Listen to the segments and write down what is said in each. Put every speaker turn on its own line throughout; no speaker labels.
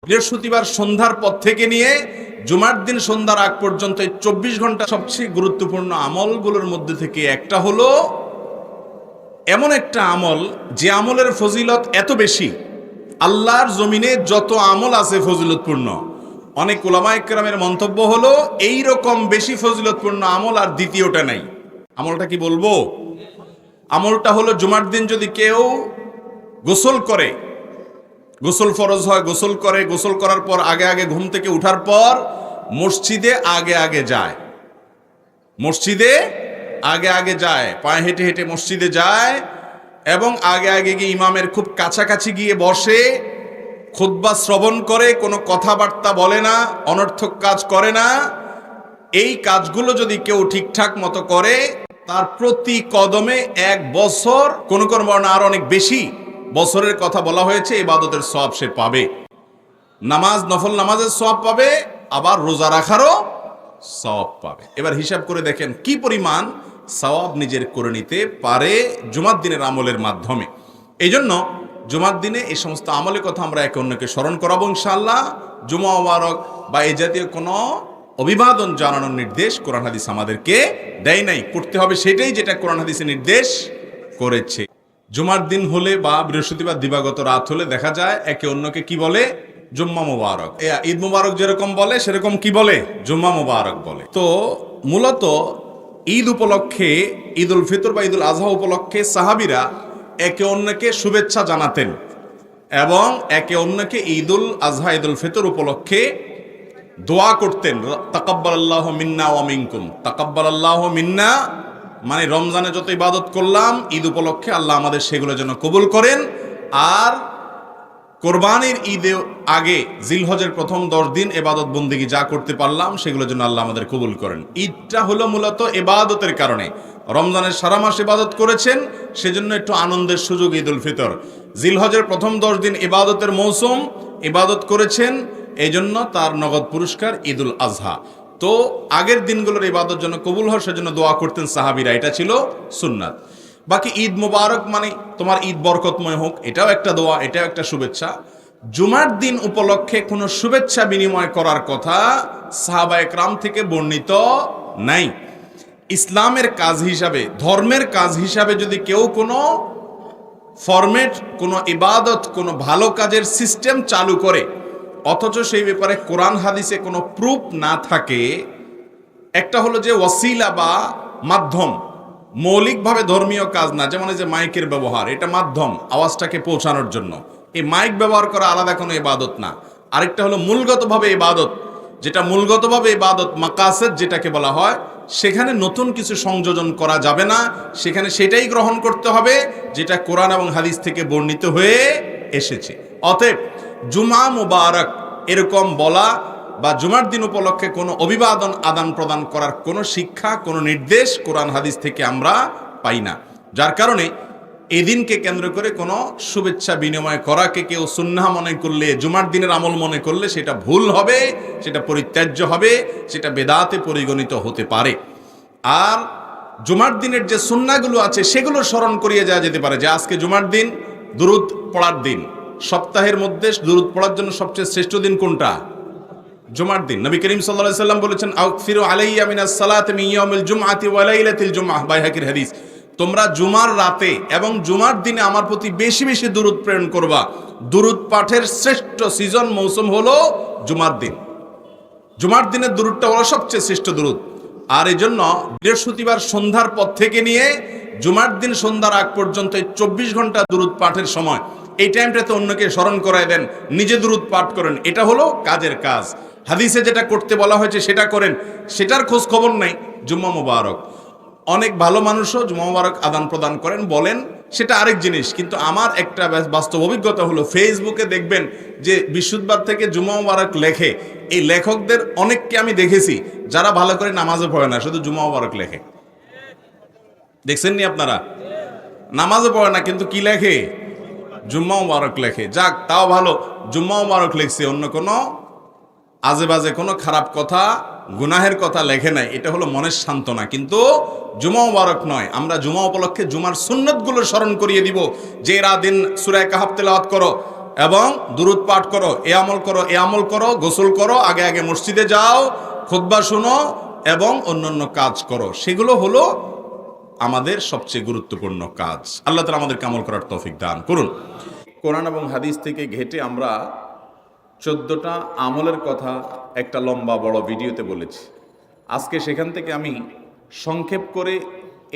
বৃহস্পতিবার সন্ধ্যার পর থেকে নিয়ে জুমার দিন সন্ধ্যার আগ পর্যন্ত এই 24 ঘন্টা সবচেয়ে গুরুত্বপূর্ণ আমলগুলোর মধ্যে থেকে একটা হলো এমন একটা আমল যে আমলের ফজিলত এত বেশি, আল্লাহর জমিনে যত আমল আছে ফজিলতপূর্ণ, অনেক উলামায়ে কেরামের মন্তব্য হলো এই রকম বেশি ফজিলতপূর্ণ আমল আর দ্বিতীয়টা নাই। আমলটা কি বলবো? আমলটা হলো জুমার দিন যদি কেউ গোসল করে, গোসল ফরজ হয়, গোসল করে, গোসল করার পর আগে আগে ঘুম থেকে উঠার পর মসজিদে আগে আগে যায়, মসজিদে আগে আগে যায়, পায়ে হেঁটে হেঁটে মসজিদে যায় এবং আগে আগে গিয়ে ইমামের খুব কাছাকাছি গিয়ে বসে খুতবা শ্রবণ করে, কোনো কথাবার্তা বলে না, অনর্থক কাজ করে না। এই কাজগুলো যদি কেউ ঠিকঠাক মতো করে তার প্রতি কদমে 1 বছর, কোন কোন বর্ণনা আর অনেক বেশি বছরের কথা বলা হয়েছে, ইবাদতের সওয়াব সে পাবে, নামাজ নফল নামাজের সওয়াব পাবে, আবার রোজা রাখারও সওয়াব পাবে। এবার হিসাব করে দেখেন কি পরিমাণ সওয়াব নিজের করে নিতে পারে জুমার দিনের আমলের মাধ্যমে। এই জন্য জুমার দিনে এই সমস্ত আমলের কথা আমরা একে অন্যকে স্মরণ করাবো ইনশাআল্লাহ। জুমা মুবারক বা এই জাতীয় কোনো অভিবাদন জানানোর নির্দেশ কোরআন হাদিস আমাদেরকে দেয় নাই, করতে হবে সেটাই যেটা কোরআন হাদিসে নির্দেশ করেছে। জুমার দিন হলে বা বৃহস্পতিবার দিবাগত রাত হলে দেখা যায় একে অন্যকে কি বলে? জুম্মা মুবারক। ঈদ মুবারক যেরকম বলে সেরকম কি বলে? জুম্মা মুবারক বলে। তো মূলত ঈদ উপলক্ষে, ঈদ উল ফিতর বা ঈদ উল আজহা উপলক্ষে সাহাবীরা একে অন্যকে শুভেচ্ছা জানাতেন এবং একে অন্যকে ঈদ উল আজহা ঈদ উল ফিতর উপলক্ষে দোয়া করতেন, তাকাব্বালাল্লাহু মিন্না ওয়া মিনকুম। তাকাব্বালাল্লাহু মিন্না মানে রমজানে যত ইবাদত করলাম ঈদ উপলক্ষে আল্লাহ আমাদের সেগুলো যেন কবুল করেন, আর কোরবানির ঈদে আগে জিলহজের প্রথম 10 দিন ইবাদত বন্দেগী যা করতে পারলাম সেগুলো যেন আল্লাহ আমাদের কবুল করেন। ঈদটা হলো মূলত ইবাদতের কারণে, রমজানের সারা মাস ইবাদত করেছেন সেজন্য একটু আনন্দের সুযোগ ঈদ উল ফিতর। জিলহজের প্রথম 10 দিন ইবাদতের মৌসুম, ইবাদত করেছেন, এই জন্য তার নগদ পুরস্কার ঈদ উল আজহা। তো আগের দিনগুলোর ইবাদত যেন কবুল হয় সেজন্য দোয়া করতেন সাহাবীরা, এটা ছিল সুন্নাত। বাকি ঈদ মুবারক মানে তোমার ঈদ বরকতময় হোক, এটাও একটা দোয়া, এটাও একটা শুভেচ্ছা। জুমার দিন উপলক্ষে কোনো শুভেচ্ছা বিনিময় করার কথা সাহাবায়ে কেরাম থেকে বর্ণিত নাই। ইসলামের কাজ হিসাবে, ধর্মের কাজ হিসাবে যদি কেউ কোনো ফরম্যাট, কোনো ইবাদত, কোনো ভালো কাজের সিস্টেম চালু করে অথচ সেই ব্যাপারে কোরআন হাদিসে কোনো প্রুফ না থাকে, একটা হলো যে ওয়াসিলা বা মাধ্যম, মৌলিকভাবে ধর্মীয় কাজ না, যেমন এই যে মাইকের ব্যবহার, এটা মাধ্যম আওয়াজটাকে পৌঁছানোর জন্য, এই মাইক ব্যবহার করা আলাদা কোনো ইবাদত না। আরেকটা হলো মূলগতভাবে ইবাদত, যেটা মূলগতভাবে ইবাদত মাকাসেদ যেটাকে বলা হয়, সেখানে নতুন কিছু সংযোজন করা যাবে না, সেখানে সেটাই গ্রহণ করতে হবে যেটা কোরআন এবং হাদিস থেকে বর্ণিত হয়ে এসেছে। অতএব জুমা মুবারক এরকম বলা বা জুমার দিন উপলক্ষে কোনো অভিবাদন আদান প্রদান করার কোনো শিক্ষা, কোনো নির্দেশ কোরআন হাদিস থেকে আমরা পাই না। যার কারণে এই দিনকে কেন্দ্র করে কোনো শুভেচ্ছা বিনিময় করাকে কেউ সুন্নাহ মনে করলে, জুমার দিনের আমল মনে করলে সেটা ভুল হবে, সেটা পরিত্যাজ্য হবে, সেটা বেদাতে পরিগণিত হতে পারে। আর জুমার দিনের যে সুন্নাহগুলো আছে সেগুলো স্মরণ করিয়ে যাওয়া যেতে পারে, যে আজকে জুমার দিন, দুরূদ পড়ার দিন। সপ্তাহের মধ্যে দুরূদ পড়ার জন্য সবচেয়ে শ্রেষ্ঠ দিন কোনটা? জুমার দিন। নবী করিম সাল্লাল্লাহু আলাইহি ওয়াসাল্লাম বলেছেন, আগফিরু আলাইয়া মিনাস সালাতি মিন ইয়াউমিল জুমআতি ওয়া লাইলাতিল জুমআহ, বাইহাকির হাদিস। তোমরা জুমার রাতে এবং জুমার দিনে আমার প্রতি বেশি বেশি দুরূদ প্রেরণ করবা। দুরূদ পাঠের শ্রেষ্ঠ সিজন, মৌসুম হলো জুমার দিন। জুমার দিনের দুরূদটা হলো সবচেয়ে শ্রেষ্ঠ দুরূদ। আর এই জন্য বৃহস্পতিবার সন্ধ্যার পর থেকে নিয়ে জুমার দিন সন্ধ্যার আগ পর্যন্ত এই 24 ঘন্টা দুরূদ পাঠের সময়, এই টাইমটাতে অন্যকে স্মরণ করায় দেন, নিজে দুরূদ পাঠ করেন, এটা হলো কাজের কাজ। হাদিসে যেটা করতে বলা হয়েছে সেটা করেন, সেটার খোঁজ খবর নাই। জুম্মা মুবারক, অনেক ভালো মানুষও জুম্মা মুবারক আদান প্রদান করেন, বলেন, সেটা আরেক জিনিস। কিন্তু আমার একটা বাস্তব অভিজ্ঞতা হলো, ফেসবুকে দেখবেন যে বৃহস্পতিবার থেকে জুম্মা মুবারক লেখে, এই লেখকদের অনেককে আমি দেখেছি যারা ভালো করে নামাজও পড়ে না, শুধু জুম্মা মুবারক লেখে। দেখছেন নি আপনারা? নামাজও পড়ে না কিন্তু কি লেখে? জুম্মা মুবারক লেখে। যাক, তাও ভালো, জুম্মা মুবারক লেখছে, অন্য কোনো আজে বাজে কোনো খারাপ কথা, গুনাহের কথা লেখে নাই। এটা হলো মনের সান্ত্বনা, কিন্তু জুমা মুবারক নয়। আমরা জুমা উপলক্ষে জুমার সুন্নতগুলো স্মরণ করিয়ে দিব, যে এরা দিন সূরা কাহাফ তেলাওয়াত করো এবং দুরূদ পাঠ করো, এ আমল করো, এ আমল করো, গোসল করো, আগে আগে মসজিদে যাও, খুতবা শোনো এবং অন্যান্য কাজ করো। সেগুলো হলো আমাদের সবচেয়ে গুরুত্বপূর্ণ কাজ। আল্লাহ তাআলা আমাদেরকে আমল করার তৌফিক দান করুন। কোরআন এবং হাদিস থেকে ঘেটে আমরা 14টা আমলের কথা একটা লম্বা বড় ভিডিওতে বলেছি। আজকে সেখান থেকে আমি সংক্ষেপ করে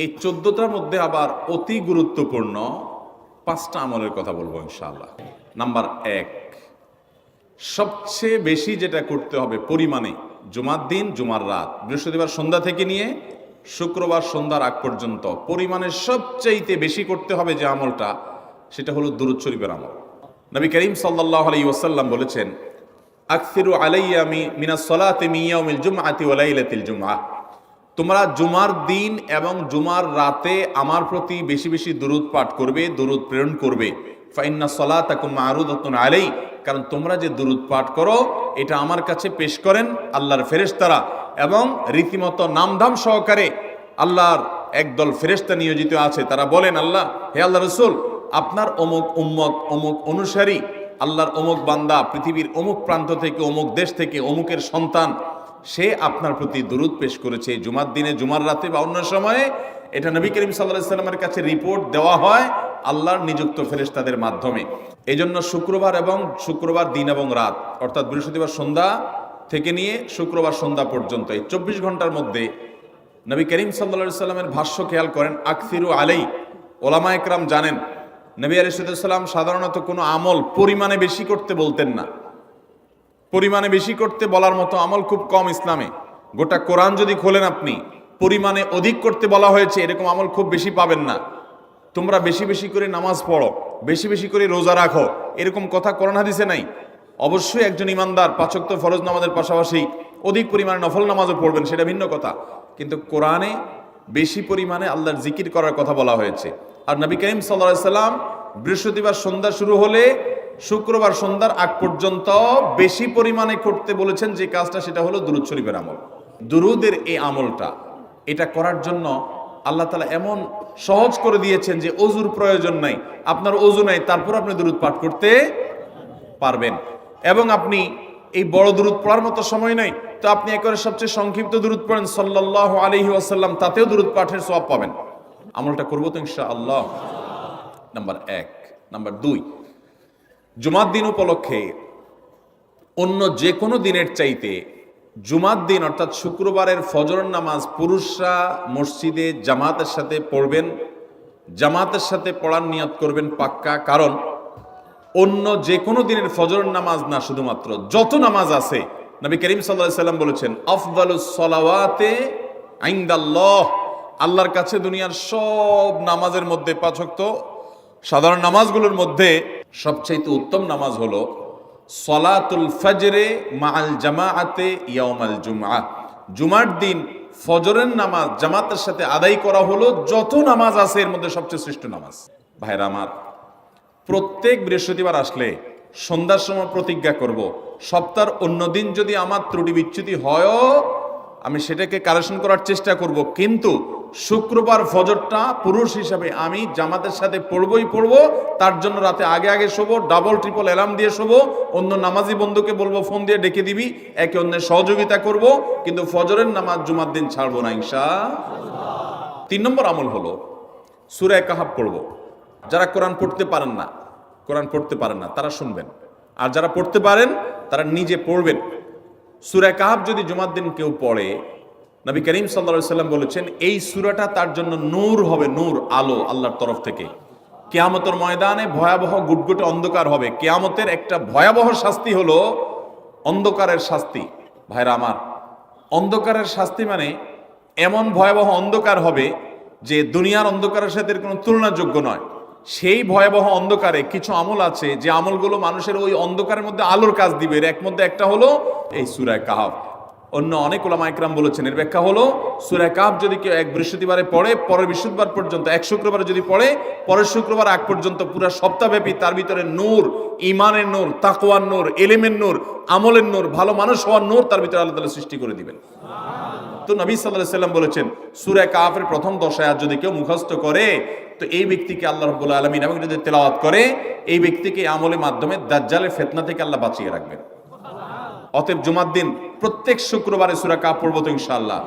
এই 14টার মধ্যে আবার অতি গুরুত্বপূর্ণ 5টা আমলের কথা বলবো ইনশাআল্লাহ। নাম্বার 1, সবচেয়ে বেশি যেটা করতে হবে পরিমাণে, জুমার দিন, জুমার রাত, বৃহস্পতিবার সন্ধ্যা থেকে নিয়ে শুক্রবার সন্ধ্যার আগ পর্যন্ত পরিমাণে সবচাইতে বেশি করতে হবে যে আমলটা, সেটা হলো দুরূদ শরীফের আমল। নবী করিম সাল্লাল্লাহু আলাইহি ওয়াসাল্লাম বলেছেন, আকসিরু আলাইয়া মিনাস সালাতি মিন ইয়াউমিল জুমআতি ওয়া লাইলাতিল জুমআহ, তোমরা জুমার দিন এবং জুমার রাতে আমার প্রতি বেশি বেশি দুরূদ পাঠ করবে, দুরূদ প্রেরণ করবে। ফাইন্না সালাতাকুম মা'রুদাতুন আলাই, কারণ তোমরা যে দুরূদ পাঠ করো এটা আমার কাছে পেশ করেন আল্লাহর ফেরেশতারা, এবং রীতিমতো নামধাম সহকারে আল্লাহর একদল ফেরেশতা নিয়োজিত আছে। তারা বলেন, আল্লাহ, হে আল্লাহ রাসূল, আপনার অমুক উম্মত, অমুক অনুসারী, আল্লাহর অমুক বান্দা পৃথিবীর অমুক প্রান্ত থেকে, অমুক দেশ থেকে, অমুকের সন্তান, সে আপনার প্রতি দুরূদ পেশ করেছে জুমার দিনে, জুমার রাতে বা অন্য সময়ে। এটা নবী করিম সাল্লাল্লাহু আলাইহি ওয়াসাল্লামের কাছে রিপোর্ট দেওয়া হয় আল্লাহর নিযুক্ত ফেরেশতাদের মাধ্যমে। এই জন্য শুক্রবার এবং শুক্রবার দিন এবং রাত, অর্থাৎ বৃহস্পতিবার সন্ধ্যা থেকে নিয়ে শুক্রবার সন্ধ্যা পর্যন্ত এই 24 ঘন্টার মধ্যে নবী করিম সাল্লাল্লাহু আলাইহি ওয়াসাল্লামের ভাষ্য খেয়াল করেন, আকসিরু আলাই। ওলামা একরাম জানেন নবী আলাইহিস সালাম সাধারণত কোনো আমল পরিমাণে বেশি করতে বলতেন না। পরিমাণে বেশি করতে বলার মতো আমল খুব কম ইসলামে। গোটা কোরআন যদি খোলেন আপনি, পরিমাণে অধিক করতে বলা হয়েছে এরকম আমল খুব বেশি পাবেন না। তোমরা বেশি বেশি করে নামাজ পড়ো, বেশি বেশি করে রোজা রাখো, এরকম কথা কোরআন হাদিসে নাই। অবশ্যই একজন ইমানদার 5 ওয়াক্ত ফরজ নামাজের পাশাপাশি অধিক পরিমাণে নফল নামাজও পড়বেন, সেটা ভিন্ন কথা। কিন্তু কোরআনে বেশি পরিমাণে আল্লাহর জিকির করার কথা বলা হয়েছে। আর নবী করিম সাল্লাল্লাহু আলাইহি ওয়াসাল্লাম বৃহস্পতিবার সন্ধ্যা শুরু হলে শুক্রবার সন্ধ্যার আগ পর্যন্ত বেশি পরিমাণে করতে বলেছেন যে কাজটা, সেটা হলো দুরূদ শরীফের আমল। দুরূদের এই আমলটা, এটা করার জন্য আল্লাহ তাআলা এমন সহজ করে দিয়েছেন যে ওযুর প্রয়োজন নাই। আপনার ওযু নাই, তারপর আপনি দুরূদ পাঠ করতে পারবেন। এবং আপনি এই বড় দুরূদ পড়ার মতো সময় নাই, তো আপনি একেবারে সবচেয়ে সংক্ষিপ্ত দুরূদ পড়েন সাল্লাল্লাহু আলাইহি ওয়াসাল্লাম, তাতেও দুরূদ পাঠের সওয়াব পাবেন। আমলটা করবো তো ইনশাআল্লাহ। নাম্বার 1। নাম্বার 2, জুমার দিন উপলক্ষে অন্য যে কোনো দিনের চাইতে জুমার দিন অর্থাৎ শুক্রবারের ফজর নামাজ পুরুষরা মসজিদে জামাতের সাথে পড়বেন। জামাতের সাথে পড়ার নিয়ত করবেন পাক্কা, কারণ অন্য যে কোনো দিনের ফজর নামাজ না, শুধুমাত্র যত নামাজ আছে, নবী করিম সাল্লাল্লাহু আলাইহি ওয়াসাল্লাম বলেছেন, আফদালুস সালাওয়াতে ইনদাল্লাহ, আল্লাহর কাছে দুনিয়ার সব নামাজের মধ্যে 5 ওয়াক্ত সাধারণ নামাজগুলোর মধ্যে সবচেয়ে উত্তম নামাজ হলো সলাতুল ফজরে মাআল জামাআতে ইয়াউমাল জুমআহ, জুমার দিন ফজরের নামাজ জামাতের সাথে আদায় করা হলো যত নামাজ আছে এর মধ্যে সবচেয়ে শ্রেষ্ঠ নামাজ। ভাইরা আমার, প্রত্যেক বৃহস্পতিবার আসলে সন্ধ্যার সময় প্রতিজ্ঞা করব, সপ্তাহের অন্য দিন যদি আমার ত্রুটি বিচ্যুতি হয়ও আমি সেটাকে কারেকশন করার চেষ্টা করব, কিন্তু শুক্রবার ফজরটা পুরুষ হিসাবে আমি জামাতের সাথে পড়বই পড়বো। তার জন্য রাতে আগে আগে শোবো, ডাবল ট্রিপল অ্যালার্ম দিয়ে শোবো, অন্য নামাজি বন্ধুকে বলবো ফোন দিয়ে ডেকে দিবি, একে অন্যের সহযোগিতা করব, কিন্তু ফজরের নামাজ জুমার দিন ছাড়বো না ইনশাআল্লাহ। 3 নম্বর আমল হলো সূরা কাহাফ পড়বো। যারা কোরআন পড়তে পারেন না তারা শুনবেন, আর যারা পড়তে পারেন তারা নিজে পড়বেন। সূরা কাহাফ যদি জুমার দিন কেউ পড়ে, নবী করিম সাল্লাল্লাহু আলাইহি ওয়াসাল্লাম বলেছেন এই সূরাটা তার জন্য নূর হবে, নূর, আলো আল্লাহর তরফ থেকে। কিয়ামতের ময়দানে ভয়াবহ গুটগুটে অন্ধকার হবে। কিয়ামতের একটা ভয়াবহ শাস্তি হলো অন্ধকারের শাস্তি। ভাইরা আমার, অন্ধকারের শাস্তি মানে এমন ভয়াবহ অন্ধকার হবে যে দুনিয়ার অন্ধকারের সাথে কোনো তুলনাযোগ্য নয়। সেই ভয়াবহ অন্ধকারে কিছু আমল আছে যে আমলগুলো মানুষের ওই অন্ধকারের মধ্যে আলোর কাজ দিবে। এর মধ্যে একটা হলো এই সূরা কাহাফ। অন্য অনেক উলামা ইকরাম বলেছেন এর ব্যাখ্যা হলো সূরা কাহাফ যদি কেউ এক বৃহস্পতিবারে পড়ে, পরের বৃহস্পতিবার পর্যন্ত, এক শুক্রবারে যদি পড়ে, পরের শুক্রবার আগ পর্যন্ত পুরো সপ্তাহব্যাপী তার ভিতরে নূর, ঈমানের নূর, তাকওয়ার নূর, ইলমের নূর, আমলের নূর, ভালো মানুষ হওয়ার নূর তার ভিতরে আল্লাহ তাআলা সৃষ্টি করে দিবেন। তো নবী সাল্লাল্লাহু আলাইহি ওয়াসাল্লাম বলেছেন সূরা কাফের প্রথম 10 আয়াত যদি কেউ মুখস্থ করে তো এই ব্যক্তিকে আল্লাহ রাব্বুল আলামিন এবং যদি তেলাওয়াত করে এই ব্যক্তিকে আমলের মাধ্যমে দাজ্জালের ফিতনা থেকে আল্লাহ বাঁচিয়ে রাখবেন। অতএব জুমার দিন প্রত্যেক শুক্রবারে সূরা কাফ পড়ব তো ইনশাআল্লাহ।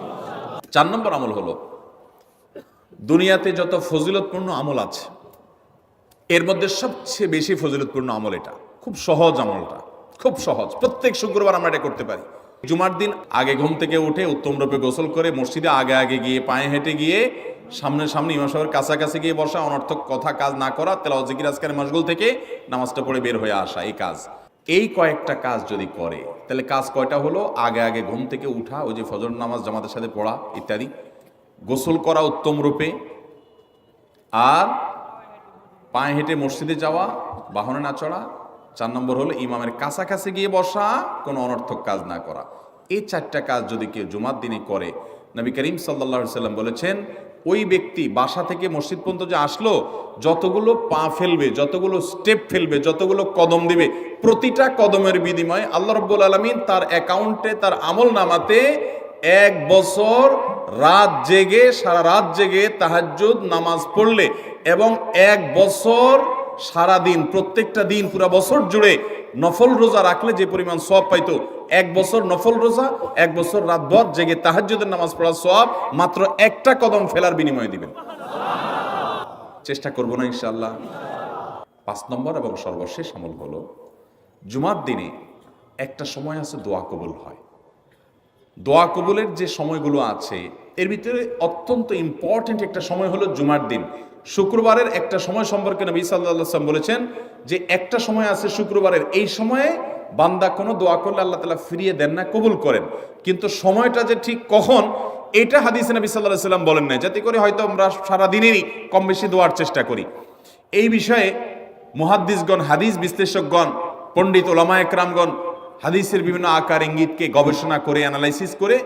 4 নম্বর আমল হলো দুনিয়াতে যত ফজিলতপূর্ণ আমল আছে এর মধ্যে সবচেয়ে বেশি ফজিলতপূর্ণ আমল এটা। খুব সহজ আমলটা, খুব সহজ, প্রত্যেক শুক্রবার আমরা এটা করতে পারি। জুমার দিন আগে ঘুম থেকে উঠে উত্তম রূপে গোসল করে মসজিদে আগে আগে গিয়ে পায়ে হেঁটে গিয়ে সামনে ইমাম সাহেবের কাছাকাছি গিয়ে বসা, অনর্থক কথা কাজ না করা, তেলাওয়াত জিকির আজকারের মাশগুল থেকে নামাজটা পড়ে বের হয়ে আসা, এই কাজ, এই কয়েকটা কাজ যদি করে তাহলে কাজ কয়টা হলো? আগে আগে ঘুম থেকে উঠা, ওই যে ফজর নামাজ জামাতের সাথে পড়া ইত্যাদি, গোসল করা উত্তম রূপে, আর পায়ে হেঁটে মসজিদে যাওয়া, বাহনে না চড়া। 4 নম্বর হলো ইমামের কাছাকাছি গিয়ে বসা, কোনো অনর্থক কাজ না করা। এই 4টা কাজ যদি কেউ জুমার দিনে করে, নবী করিম সাল্লাল্লাহু আলাইহি সাল্লাম বলেছেন ওই ব্যক্তি বাসা থেকে মসজিদ পর্যন্ত যে আসলো, যতগুলো পা ফেলবে, যতগুলো স্টেপ ফেলবে, যতগুলো কদম দিবে, প্রতিটা কদমের বিনিময়ে আল্লাহ রাব্বুল আলামিন তার অ্যাকাউন্টে, তার আমল নামাতে 1 বছর রাত জেগে, সারা রাত জেগে তাহাজ্জুদ নামাজ পড়লে এবং 1 বছর সারা দিন, প্রত্যেকটা দিন পুরা বছর জুড়ে নফল রোজা রাখলে যে পরিমাণ সওয়াব পাইতো, 1 বছর নফল রোজা, 1 বছর রাতভর জেগে তাহাজ্জুদের নামাজ পড়ার সওয়াব মাত্র একটা কদম ফেলার বিনিময়ে দিবেন। চেষ্টা করব না ইনশাআল্লাহ। 5 নম্বর এবং সর্বশেষ আমল হলো জুমার দিনে একটা সময় আছে দোয়া কবুল হয়। দোয়া কবুলের যে সময়গুলো আছে এর ভিতরে অত্যন্ত ইম্পর্টেন্ট একটা সময় হলো জুমার দিন। শুক্রবারের একটা সময় সম্পর্কে নবী সাল্লাল্লাহু আলাইহি ওয়াসাল্লাম বলেছেন যে একটা সময় আছে শুক্রবারের, এই সময়ে বান্দা কোনো দোয়া করলে আল্লাহ তাআলা ফিরিয়ে দেন না, কবুল করেন। কিন্তু সময়টা যে ঠিক কখন এটা হাদিসে নবী সাল্লাল্লাহু আলাইহি ওয়াসাল্লাম বলেন না, যাতে করে হয়তো আমরা সারা দিনেরই কম বেশি দোয়ার চেষ্টা করি। এই বিষয়ে মুহাদ্দিসগণ, হাদিস বিশ্লেষকগণ, পণ্ডিত ওলামা একরামগণ হাদিসের বিভিন্ন আকার ইঙ্গিতকে গবেষণা করে, অ্যানালাইসিস করে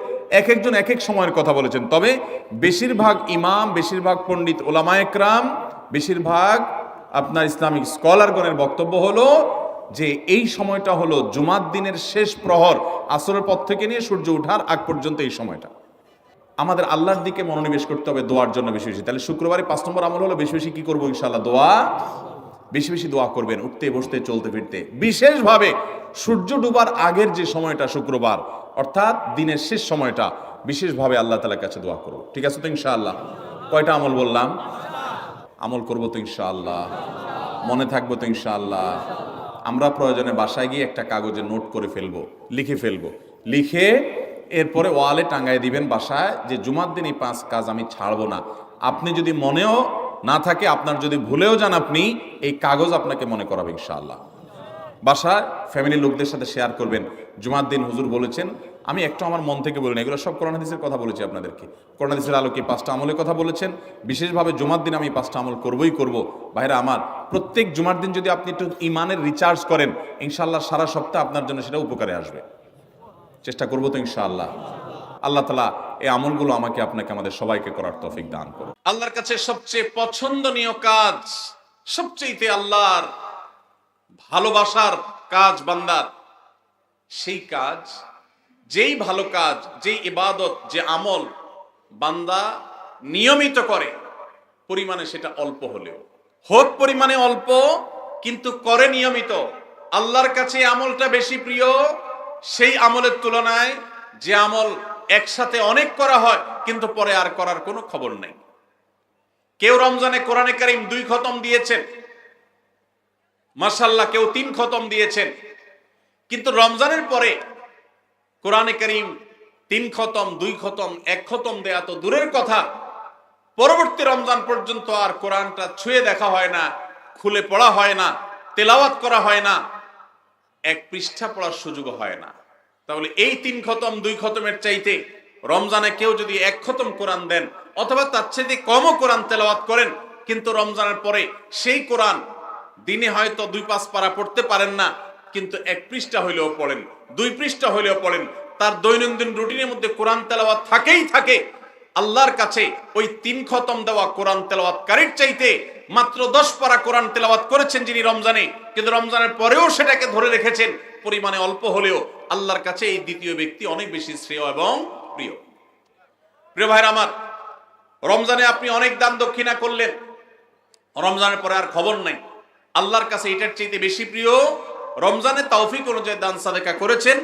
এক একজন এক এক সময়ের কথা বলেছেন। তবে বেশিরভাগ ইমাম, বেশিরভাগ পণ্ডিত ওলামা একরাম, বেশিরভাগ আপনার ইসলামিক স্কলারগণের বক্তব্য হলো যে এই সময়টা হলো জুমার দিনের শেষ প্রহর, আসরের পর থেকে নিয়ে সূর্য ওঠার আগ পর্যন্ত এই সময়টা। আমাদের আল্লাহর দিকে মনোনিবেশ করতে হবে দোয়ার জন্য বেশি বেশি। তাহলে শুক্রবারে 5 নম্বর আমল হলো বেশি বেশি কি করবো ইনশাআল্লাহ? দোয়া, বেশি বেশি দোয়া করবেন, উঠতে বসতে চলতে ফিরতে। বিশেষভাবে সূর্য ডুবার আগের যে সময়টা শুক্রবার, অর্থাৎ দিনের শেষ সময়টা, বিশেষভাবে আল্লাহ তাআলার কাছে দোয়া করব। ঠিক আছে তো ইনশাআল্লাহ? কয়টা আমল বললাম? আমল করব তো ইনশাআল্লাহ? মনে থাকবো তো ইনশাআল্লাহ? আমরা প্রয়োজনে বাসায় গিয়ে একটা কাগজে নোট করে ফেলবো, লিখে ফেলবো, লিখে এরপরে ওয়ালে টাঙ্গায় দিবেন বাসায় যে জুমার দিন এই 5 কাজ আমি ছাড়বো না। আপনি যদি মনেও না থাকে, আপনার যদি ভুলেও যান, আপনি এই কাগজ আপনাকে মনে করাবে ইনশাআল্লাহ। বাসায় ফ্যামিলির লোকদের সাথে শেয়ার করবেন, জুমার দিন হুজুর বলেছেন, আমি একটু আমার মন থেকে বলিনি, এগুলো সব কোরআন হাদিসের কথা বলেছি আপনাদেরকে। কোরআন হাদিসের আলোকে 5টা আমলের কথা বলেছেন, বিশেষভাবে জুমার দিন আমি 5টা আমল করবই করব। ভাইরা আমার, প্রত্যেক জুমার দিন যদি আপনি একটু ইমানের রিচার্জ করেন, ইনশাআল্লাহ সারা সপ্তাহ আপনার জন্য সেটা উপকারে আসবে। চেষ্টা করবো তো ইনশাআল্লাহ? আল্লাহ তাআলা এই আমলগুলো আমাকে, আপনাকে, আমাদের সবাইকে করার তৌফিক দান করুন। আল্লাহর কাছে সবচেয়ে পছন্দনীয় কাজ, সবচেয়ে আল্লাহর ভালোবাসার কাজ বান্দার, সেই কাজ, যেই ভালো কাজ, যেই ইবাদত, যে আমল বান্দা নিয়মিত করে, পরিমাণে সেটা অল্প হলেও হোক, পরিমাণে অল্প কিন্তু করে নিয়মিত, আল্লাহর কাছে আমলটা বেশি প্রিয় সেই আমলের তুলনায় যে আমল একসাথে অনেক করা হয় কিন্তু পরে আর করার কোনো খবর নেই। কেউ রমজানে কোরআনে কারীম 2 খতম দিয়েছেন, মাশাআল্লাহ, কেউ 3 খতম দিয়েছেন, কিন্তু রমজানের পরে কোরআনে কারীম 3 খতম, 2 খতম, 1 খতম দেয়া তো দূরের কথা, পরবর্তী রমজান পর্যন্ত আর কোরআনটা ছুঁয়ে দেখা হয় না, খুলে পড়া হয় না, তেলাওয়াত করা হয় না, 1 পৃষ্ঠা পড়ার সুযোগ হয় না। তাহলে এই 3 খতম 2 খতমের চাইতে রমজানে কেউ যদি 1 খতম কোরআন দেন, অথবা তার চাইতে কমও কোরআন তেলাওয়াত করেন, কিন্তু রমজানের পরে সেই কোরআন দিনে হয়তো 2-5 পারা পড়তে পারেন না, কিন্তু 1 পৃষ্ঠা হইলেও পড়েন, 2 পৃষ্ঠা হইলেও পড়েন, তার দৈনন্দিন রুটিনের মধ্যে কোরআন তেলাওয়াত থাকেই থাকে। আল্লাহর কাছে ওই 3 খতম দেওয়া কোরআন তেলাওয়াতকারীর চাইতে মাত্র 10 পারা কোরআন তেলাওয়াত করেছেন যিনি রমজানে, কিন্তু রমজানের পরেও সেটাকে ধরে রেখেছেন, পরিমাণে অল্প হলেও আল্লাহর কাছে এই দ্বিতীয় ব্যক্তি অনেক বেশি শ্রেয় এবং প্রিয়।
প্রিয় ভাইরা আমার, রমজানে আপনি অনেক দান দক্ষিণা করলেন, রমজানের পরে আর খবর নাই। আল্লাহর কাছে এটার চাইতে বেশি প্রিয় রমজানে তৌফিক অনুযায়ী দান সাদেকা করেছেন,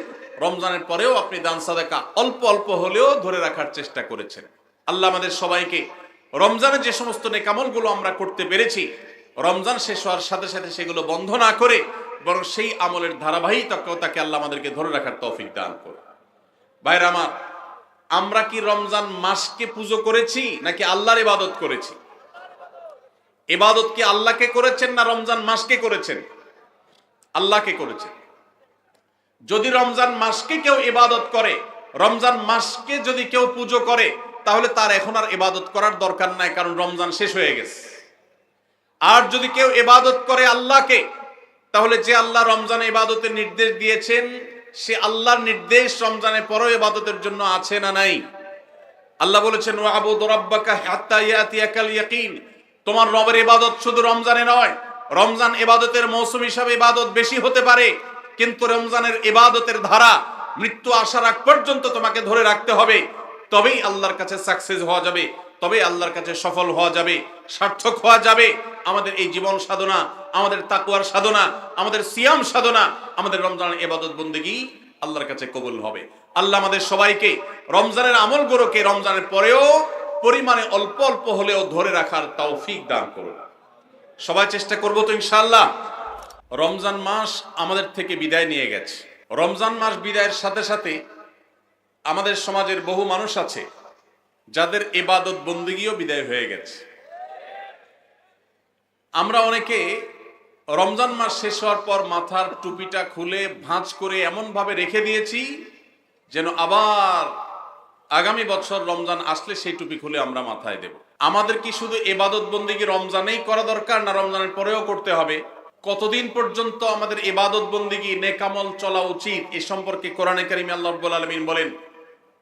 রমজানের পরেও আপনি দান সাদেকা অল্প অল্প হলেও ধরে রাখার চেষ্টা করেছেন। আল্লাহ আমাদের সবাইকে রমজানে যে সমস্ত নেকামলগুলো আমরা করতে পেরেছি, রমজান শেষ হওয়ার সাথে সাথে সেগুলো বন্ধ না করে বরং সেই আমলের ধারাবাহিকতাকে আল্লাহ আমাদেরকে ধরে রাখার তৌফিক দান করুন। ভাইরা আমার, আমরা কি রমজান মাসকে পুজো করেছি নাকি আল্লাহর ইবাদত করেছি? ইবাদত কি আল্লাহকে করেছেন না রমজান মাসকে করেছেন? আল্লাহকে করেছেন। যদি রমজান মাসকে কেউ ইবাদত করে, রমজান মাসকে যদি কেউ পুজো করে, তাহলে তার এখন আর ইবাদত করার দরকার নাই, কারণ রমজান শেষ হয়ে গেছে। আর যদি কেউ ইবাদত করে আল্লাহকে, তাহলে যে আল্লাহ রমজানে ইবাদতের নির্দেশ দিয়েছেন, সে আল্লাহর নির্দেশ রমজানের পরেও ইবাদতের জন্য আছে না নাই? আল্লাহ বলেছেন, ওয়াবুদ রাব্বাকা হাত্তা ইয়াতিয়াকাল ইয়াকিন। তোমার রবের ইবাদত শুধু রমজানে নয়, রমজান ইবাদতের মৌসুম হিসাবে ইবাদত বেশি হতে পারে, কিন্তু রমজানের ইবাদতের ধারা মৃত্যু আসার আগ পর্যন্ত তোমাকে ধরে রাখতে হবে। তবেই আল্লাহর কাছে সাকসেস হওয়া যাবে, তবেই আল্লাহর কাছে সফল হওয়া যাবে, সার্থক হওয়া যাবে। আমাদের এই জীবন সাধনা, আমাদের তাকওয়ার সাধনা, আমাদের সিয়াম সাধনা, আমাদের রমজানের ইবাদত বন্দেগী আল্লাহর কাছে কবুল হবে। আল্লাহ আমাদের সবাইকে রমজানের আমলগুলোকে রমজানের পরেও পরিমাণে অল্প অল্প হলেও ধরে রাখার তৌফিক দান করুন। সবাই চেষ্টা করবো তো ইনশাআল্লাহ। রমজান মাস আমাদের থেকে বিদায় নিয়ে গেছে। রমজান মাস বিদায়ের সাথে সাথে আমাদের সমাজের বহু মানুষ আছে যাদের ইবাদত বন্দেগীও বিদায় হয়ে গেছে। আমরা অনেকে রমজান মাস শেষ হওয়ার পর মাথার টুপিটা খুলে ভাঁজ করে এমন ভাবে রেখে দিয়েছি যেন আবার আগামী বছর রমজান আসলে সেই টুপি খুলে আমরা মাথায় দেব। আমাদের কি শুধু ইবাদত বন্দেগী রমজানেই করা দরকার, না রমজানের পরেও করতে হবে? কতদিন পর্যন্ত আমাদের ইবাদত বন্দেগী নেকামল চলা উচিত, এ সম্পর্কে কোরআনে কারিমে আল্লাহ রাব্বুল আলামিন বলেন,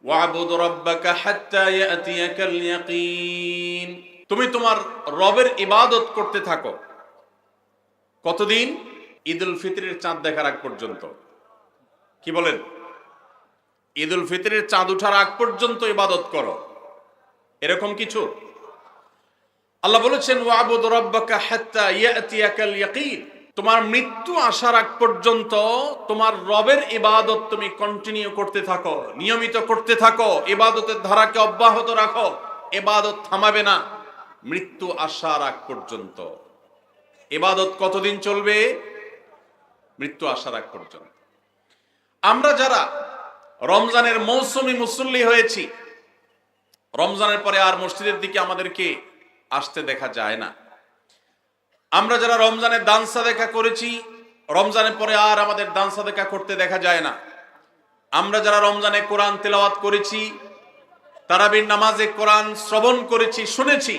ওয়াবুদ রাব্বাকা হাত্তা ইয়াতিয়াকাল ইয়াকিন। তুমি তোমার রবের ইবাদত করতে থাকো। কতদিন? ঈদুল ফিতরের চাঁদ দেখার আগ পর্যন্ত। কি বলেন? ঈদুল ফিতরের চাঁদ ওঠার আগ পর্যন্ত ইবাদত করো, এরকম কিছু? আল্লাহ বলেছেন, ওয়াবুদ রাব্বাকা হাত্তা ইয়াতিয়াকাল ইয়াকিন। তোমার মৃত্যু আসার আগ পর্যন্ত তোমার রবের ইবাদত তুমি কন্টিনিউ করতে থাকো, নিয়মিত করতে থাকো, ইবাদতের ধারাকে অব্যাহত রাখো। ইবাদত থামাবে না মৃত্যু আসার আগ পর্যন্ত। ইবাদত কতদিন চলবে? মৃত্যু আসার আগ পর্যন্ত। আমরা যারা রমজানের মৌসুমী মুসল্লি হয়েছি, রমজানের পরে আর মসজিদের দিকে আমাদেরকে আসতে দেখা যায় না। আমরা যারা রমজানের দান সাদেকা করেছি, রমজানের পরে আর আমাদের দান সাদেকা করতে দেখা যায় না। আমরা যারা রমজানে কোরআন তেলাওয়াত করেছি, তারাবির নামাজে কোরআন শ্রবণ করেছি, শুনেছি,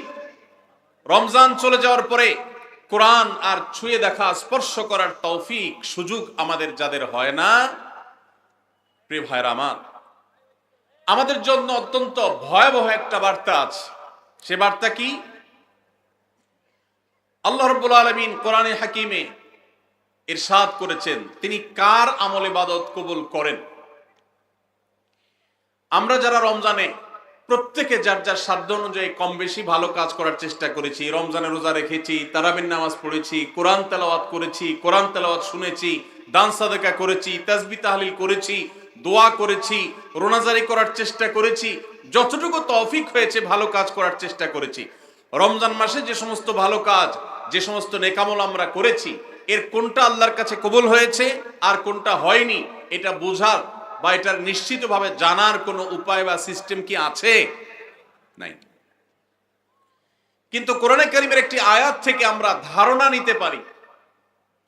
রমজান চলে যাওয়ার পরে কোরআন আর ছুঁয়ে দেখা, স্পর্শ করার তৌফিক সুযোগ আমাদের যাদের হয় না, প্রিয় ভাইরা আমার, আমাদের জন্য অত্যন্ত ভয়াবহ একটা বার্তা আছে। সে বার্তা কি? আল্লাহ রাব্বুল আলামিন কোরআনে হাকিমে ইরশাদ করেছেন তিনি কার আমল ইবাদত কবুল করেন। আমরা যারা রমজানে প্রত্যেকে যার যার সাধ্য অনুযায়ী কম বেশি ভালো কাজ করার চেষ্টা করেছি, রমজানে রোজা রেখেছি, তারাবির নামাজ পড়েছি, কোরআন তেলাওয়াত করেছি, কোরআন তেলাওয়াত শুনেছি, দান সাদেকা করেছি, তাসবিহ তাহলিল করেছি, দোয়া করেছি, রোনাজারি করার চেষ্টা করেছি, যতটুকু তৌফিক হয়েছে ভালো কাজ করার চেষ্টা করেছি। রমজান মাসে যে সমস্ত ভালো কাজ, যে সমস্ত নেকামল আমরা করেছি, এর কোনটা আল্লাহর কাছে কবুল হয়েছে আর কোনটা হয়নি, এটা বোঝার বা এটার নিশ্চিতভাবে জানার কোনো উপায় বা সিস্টেম কি আছে? নাই। কিন্তু কোরআনে কারীমের একটি আয়াত থেকে আমরা ধারণা নিতে পারি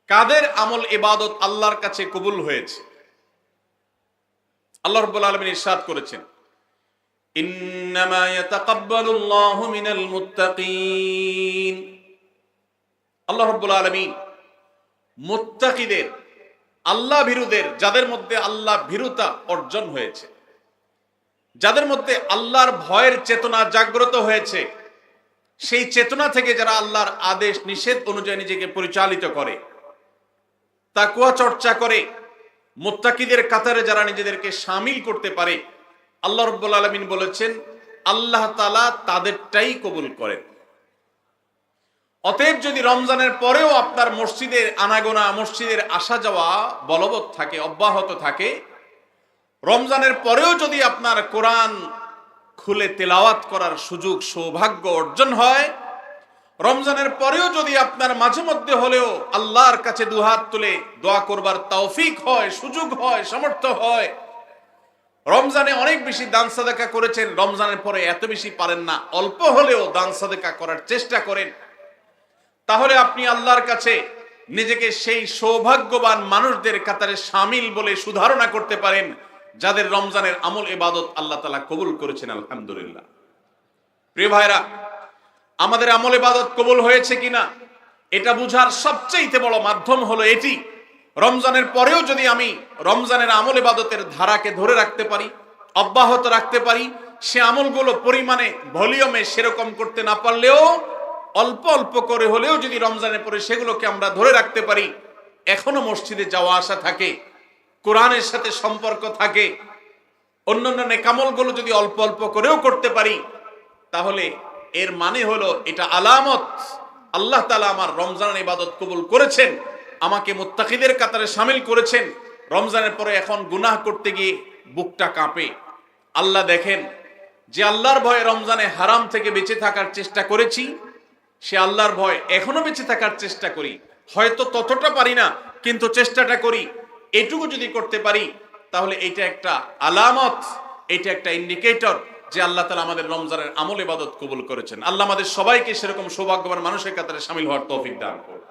কাদের আমল ইবাদত আল্লাহর কাছে কবুল হয়েছে। আল্লাহ রাব্বুল আলামিন ইরশাদ করেছেন, ইন্নামা ইয়াতাকাব্বালুল্লাহু মিনাল মুত্তাকিন। আল্লাহ রাব্বুল আলামিন মুত্তাকিদের, আল্লাহ ভীরুদের, যাদের মধ্যে আল্লাহ ভীরুতা অর্জন হয়েছে, যাদের মধ্যে আল্লাহর ভয়ের চেতনা জাগ্রত হয়েছে, সেই চেতনা থেকে যারা আল্লাহর আদেশ নিষেধ অনুযায়ী নিজেকে পরিচালিত করে, তাকওয়া চর্চা করে, মুত্তাকিদের কাতারে যারা নিজেদেরকে শামিল করতে পারে, আল্লাহ রাব্বুল আলামিন বলেছেন আল্লাহ তাআলা তাদেরটাই কবুল করেন। অতএব যদি রমজানের পরেও আপনার মসজিদের আনাগোনা, মসজিদের আসা যাওয়া বলবৎ থাকে, অব্যাহত থাকে, রমজানের পরেও যদি আপনার কোরআন খুলে তেলাওয়াত করার সুযোগ, সৌভাগ্য অর্জন হয়, রমজানের পরেও যদি আপনার মাঝে মধ্যে হলেও আল্লাহর কাছে দুহাত তুলে দোয়া করবার তৌফিক হয়, সুযোগ হয়, সামর্থ্য হয়, রমজানে অনেক বেশি দান সাদাকা করেছেন, রমজানের পরে এত বেশি পারেন না, অল্প হলেও দান সাদাকা করার চেষ্টা করেন, তাহলে আপনি আল্লাহর কাছে নিজেকে সেই সৌভাগ্যবান মানুষদের কাতারে শামিল বলে সুধারণা করতে পারেন, যাদের রমজানের আমল ইবাদত আল্লাহ তাআলা কবুল করেছেন। আলহামদুলিল্লাহ। প্রিয় ভাইরা, আমাদের আমল ইবাদত কবুল হয়েছে কিনা এটা বুঝার সবচেয়ে বড় মাধ্যম হলো এটি, রমজানের পরেও যদি আমি রমজানের আমল ইবাদতের ধারাকে ধরে রাখতে পারি, অব্যাহত রাখতে পারি, সে আমলগুলো পরিমাণে, ভলিউমে সেরকম করতে না পারলেও অল্প অল্প করে হলেও যদি রমজানের পরে সেগুলোকে আমরা ধরে রাখতে পারি, এখনো মসজিদে যাওয়া আসা থাকে, কোরআনের সাথে সম্পর্ক থাকে, অন্যান্য নেকামলগুলো যদি অল্প অল্প করেও করতে পারি, তাহলে এর মানে হলো এটা আলামত আল্লাহ তাআলা আমার রমজানের ইবাদত কবুল করেছেন, আমাকে মুত্তাকিদের কাতারে শামিল করেছেন। রমজানের পরে এখন গুনাহ করতে গিয়ে বুকটা কাঁপে। আল্লাহ দেখেন, যে আল্লাহর ভয়ে রমজানে হারাম থেকে বেঁচে থাকার চেষ্টা করেছি, সে আল্লাহর ভয় এখনো বেঁচে থাকার চেষ্টা করি, হয়তো ততটা পারি না কিন্তু চেষ্টাটা করি, এটুকু যদি করতে পারি তাহলে এটা একটা আলামত, এটা একটা ইন্ডিকেটর যে আল্লাহ তাআলা আমাদের রমজানের আমল ইবাদত কবুল করেছেন। আল্লাহ আমাদের সবাইকে সেরকম সৌভাগ্যবান মানুষের কাতারে শামিল হওয়ার তৌফিক দান করুন।